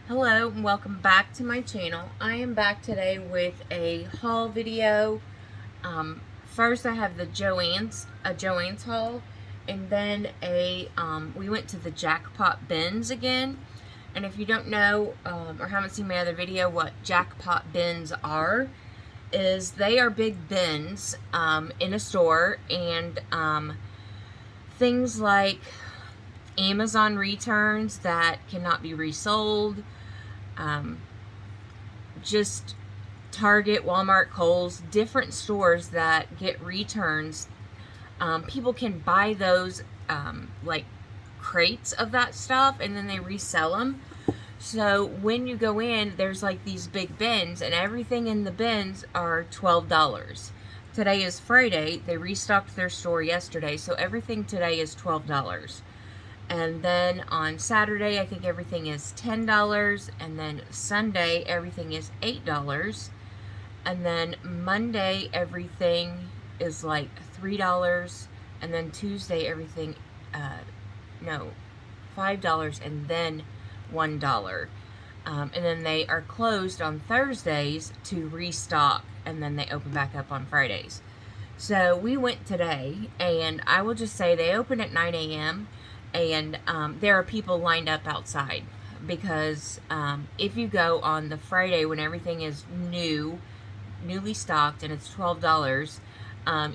Hello and welcome back to my channel. I am back today with a haul video. First I have the JoAnn's haul, and then we went to the Jackpot Bins again. And if you don't know or haven't seen my other video, what Jackpot Bins are, is they are big bins in a store, and things like Amazon returns that cannot be resold, just Target, Walmart, Kohl's, different stores that get returns. People can buy those like crates of that stuff, and then they resell them. So when you go in, there's like these big bins, and everything in the bins are $12. Today is Friday. They restocked their store yesterday, so everything today is $12. And then on Saturday, I think everything is $10. And then Sunday, everything is $8. And then Monday, everything is like $3. And then Tuesday, everything, $5 and then $1. And then they are closed on Thursdays to restock, and then they open back up on Fridays. So we went today, and I will just say they open at 9 a.m. And there are people lined up outside, because if you go on the Friday when everything is newly stocked, and it's $12,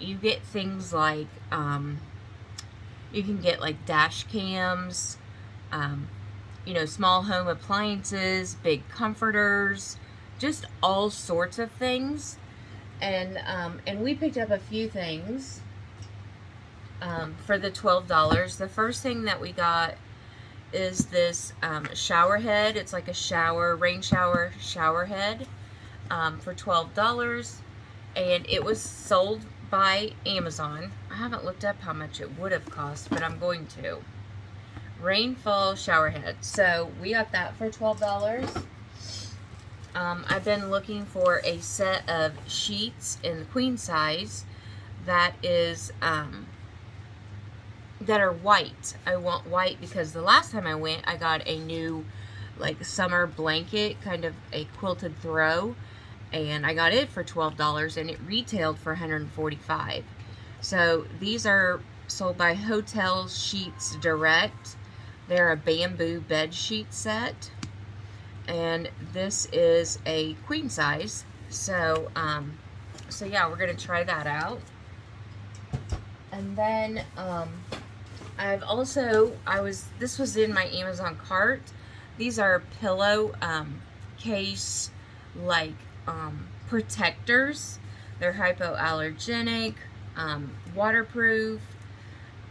you get things like, you can get like dash cams, small home appliances, big comforters, just all sorts of things. And we picked up a few things for the $12. The first thing that we got is this shower head. It's like a rain shower head for $12, and it was sold by Amazon. I haven't looked up how much it would have cost, but I'm going to. Rainfall shower head. So we got that for $12. I've been looking for a set of sheets in the queen size that is that are white. I want white because the last time I went, I got a new like summer blanket, kind of a quilted throw, and I got it for $12, and it retailed for $145. So these are sold by Hotel Sheets Direct. They're a bamboo bed sheet set, and this is a queen size. So yeah, we're gonna try that out. And then this was in my Amazon cart. These are pillow case like protectors. They're hypoallergenic, waterproof,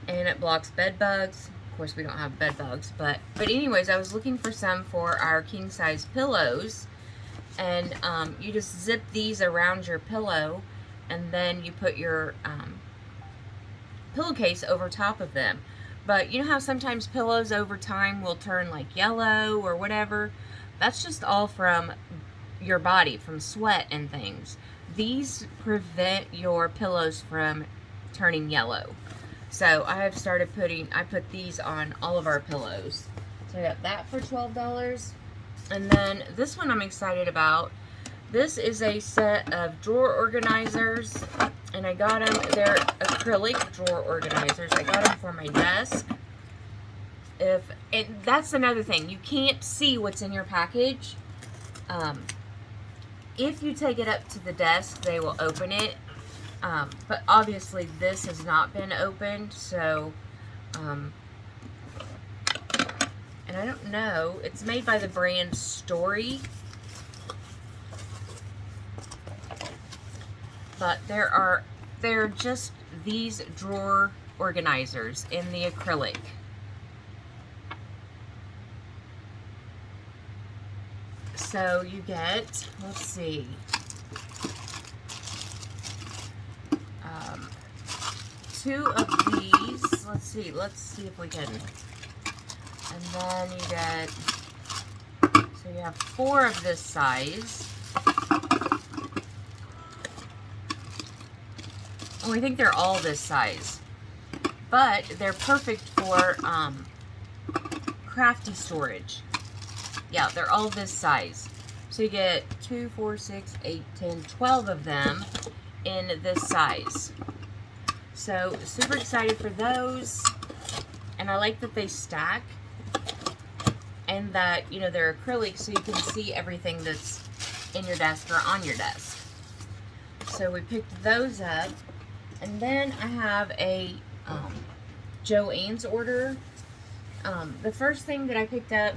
and it blocks bed bugs. Of course, we don't have bed bugs, but anyways, I was looking for some for our king size pillows, and you just zip these around your pillow, and then you put your pillowcase over top of them. But you know how sometimes pillows over time will turn like yellow or whatever? That's just all from your body, from sweat and things. These prevent your pillows from turning yellow. So I put these on all of our pillows. So I got that for $12. And then this one I'm excited about. This is a set of drawer organizers, and I got them, they're acrylic drawer organizers. I got them for my desk. And that's another thing, you can't see what's in your package. If you take it up to the desk, they will open it. But obviously this has not been opened, so, and I don't know, it's made by the brand Story. But they're just these drawer organizers in the acrylic. So you get, let's see, 2 of these. Let's see if we can. And then you get, so you have 4 of this size. Oh, I think they're all this size, but they're perfect for crafty storage. Yeah, they're all this size. So you get 2, 4, 6, 8, 10, 12 of them in this size. So super excited for those. And I like that they stack and that, you know, they're acrylic so you can see everything that's in your desk or on your desk. So we picked those up. And then I have a JoAnn's order. The first thing that I picked up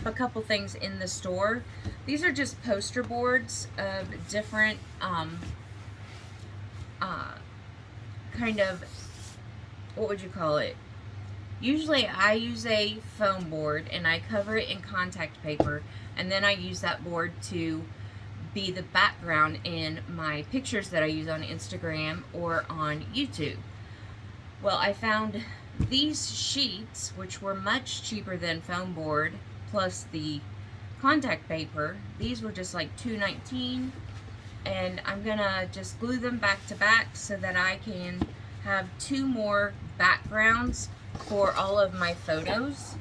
a couple things in the store. These are just poster boards of different kind of, what would you call it? Usually I use a foam board and I cover it in contact paper, and then I use that board to be the background in my pictures that I use on Instagram or on YouTube. Well, I found these sheets, which were much cheaper than foam board, plus the contact paper. These were just like $2.19, and I'm gonna just glue them back to back so that I can have 2 more backgrounds for all of my photos.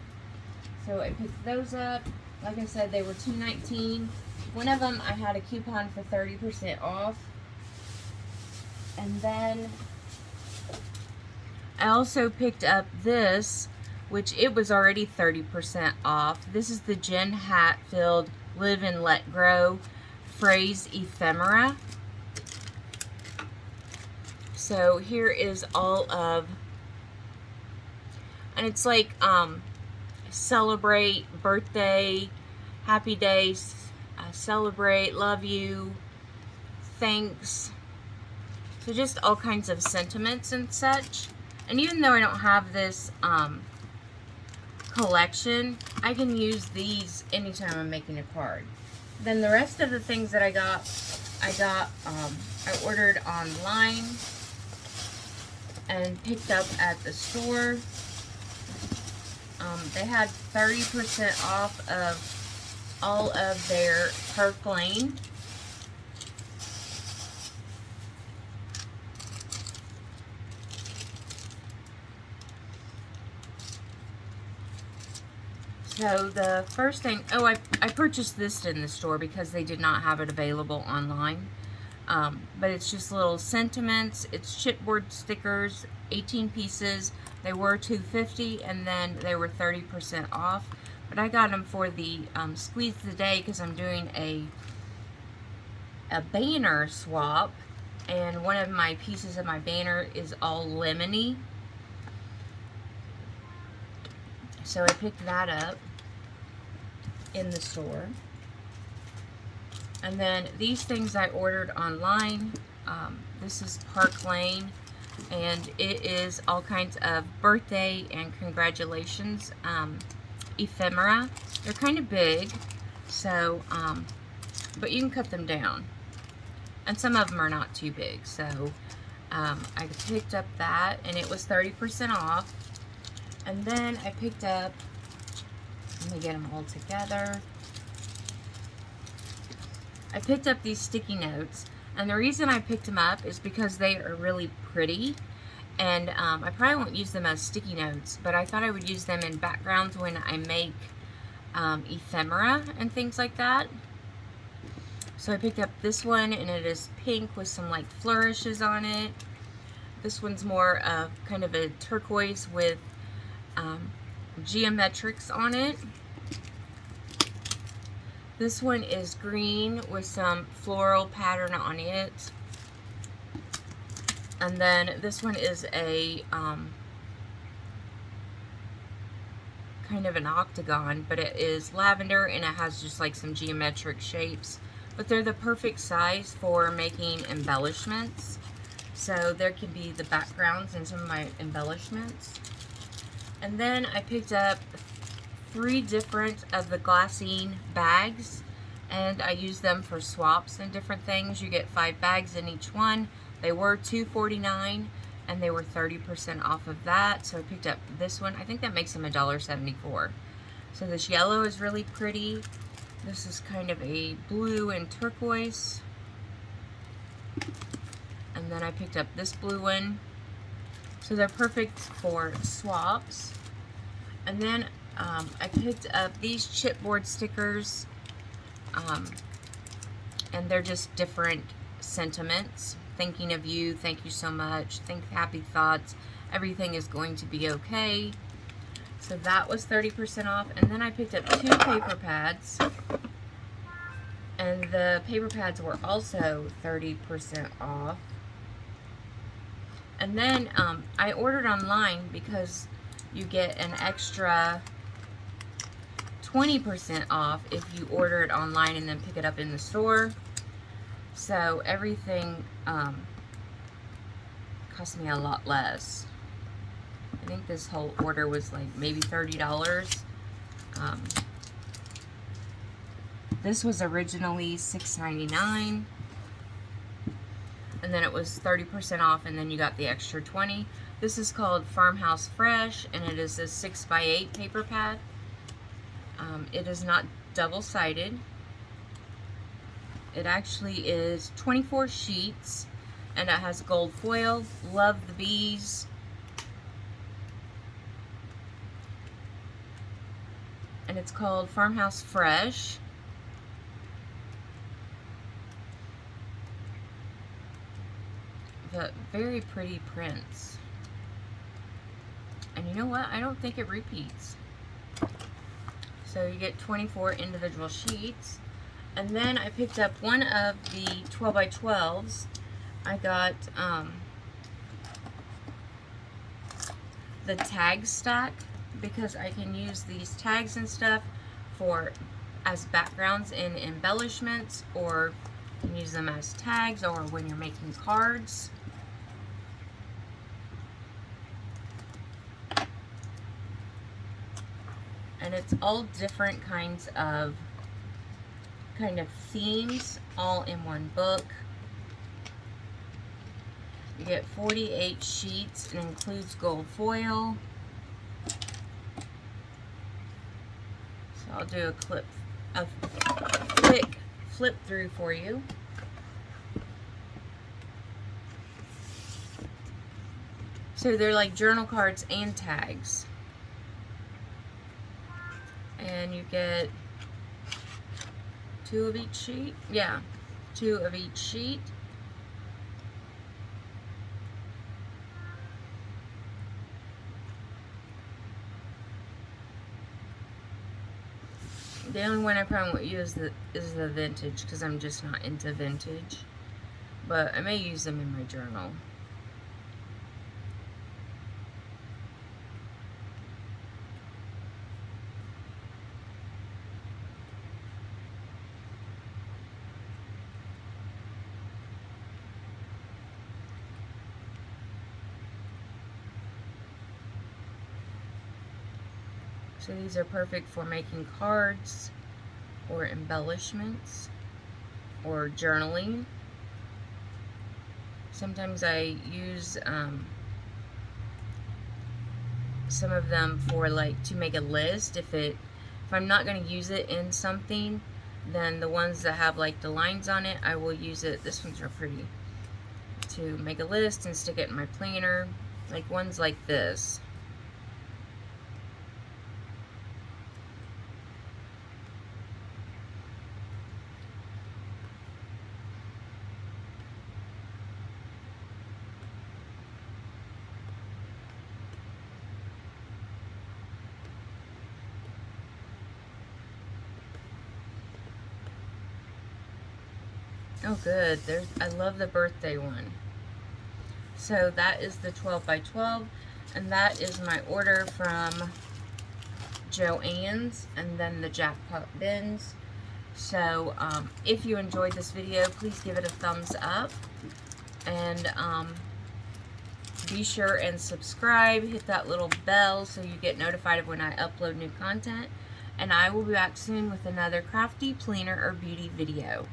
So I picked those up. Like I said, they were $2.19. One of them I had a coupon for 30% off. And then I also picked up this, which it was already 30% off. This is the Jen Hatfield Live and Let Grow Phrase Ephemera. So here is all of, and it's like celebrate, birthday, happy days, celebrate, love you, thanks. So just all kinds of sentiments and such. And even though I don't have this collection, I can use these anytime I'm making a card. Then the rest of the things that I ordered online and picked up at the store. They had 30% off of all of their Park Lane. So the first thing, I purchased this in the store because they did not have it available online. But it's just little sentiments. It's chipboard stickers, 18 pieces. They were $2.50, and then they were 30% off. But I got them for the squeeze of the day because I'm doing a banner swap, and one of my pieces of my banner is all lemony. So I picked that up in the store. And then these things I ordered online. This is Park Lane, and it is all kinds of birthday and congratulations ephemera. They're kind of big, so but you can cut them down, and some of them are not too big. So I picked up that, and it was 30% off. And then I picked up, let me get them all together. I picked up these sticky notes, and the reason I picked them up is because they are really pretty, and I probably won't use them as sticky notes, but I thought I would use them in backgrounds when I make ephemera and things like that. So I picked up this one, and it is pink with some like flourishes on it. This one's more of kind of a turquoise with geometrics on it. This one is green with some floral pattern on it. And then this one is a kind of an octagon, but it is lavender, and it has just like some geometric shapes. But they're the perfect size for making embellishments. So there can be the backgrounds and some of my embellishments. And then I picked up 3 different of the glassine bags, and I use them for swaps and different things. You get 5 bags in each one. They were $2.49, and they were 30% off of that. So I picked up this one. I think that makes them $1.74. So this yellow is really pretty. This is kind of a blue and turquoise. And then I picked up this blue one. So they're perfect for swaps. And then I picked up these chipboard stickers, and they're just different sentiments. Thinking of you, thank you so much, think happy thoughts, everything is going to be okay. So that was 30% off. And then I picked up 2 paper pads, and the paper pads were also 30% off. And then I ordered online because you get an extra 20% off if you order it online and then pick it up in the store. So everything cost me a lot less. I think this whole order was like maybe $30. This was originally $6.99, and then it was 30% off, and then you got the extra 20. This is called Farmhouse Fresh, and it is a 6x8 paper pad. It is not double-sided. It actually is 24 sheets, and it has gold foil. Love the bees. And it's called Farmhouse Fresh. The very pretty prints. And you know what? I don't think it repeats. So you get 24 individual sheets. And then I picked up one of the 12x12s. I got the tag stack, because I can use these tags and stuff for as backgrounds in embellishments, or you can use them as tags, or when you're making cards. And it's all different kinds of themes all in one book. You get 48 sheets. It includes gold foil. So I'll do a quick flip through for you. So they're like journal cards and tags. And you get 2 of each sheet. Yeah, 2 of each sheet. The only one I probably won't use is the vintage, because I'm just not into vintage. But I may use them in my journal. So these are perfect for making cards, or embellishments, or journaling. Sometimes I use some of them for to make a list. If I'm not going to use it in something, then the ones that have the lines on it, I will use it. This ones are pretty, to make a list and stick it in my planner. Like ones like this. Oh good, I love the birthday one. So that is the 12x12, and that is my order from JoAnn's, and then the Jackpot Bins. So if you enjoyed this video, please give it a thumbs up, and be sure and subscribe, hit that little bell so you get notified of when I upload new content, and I will be back soon with another crafty, planner, or beauty video.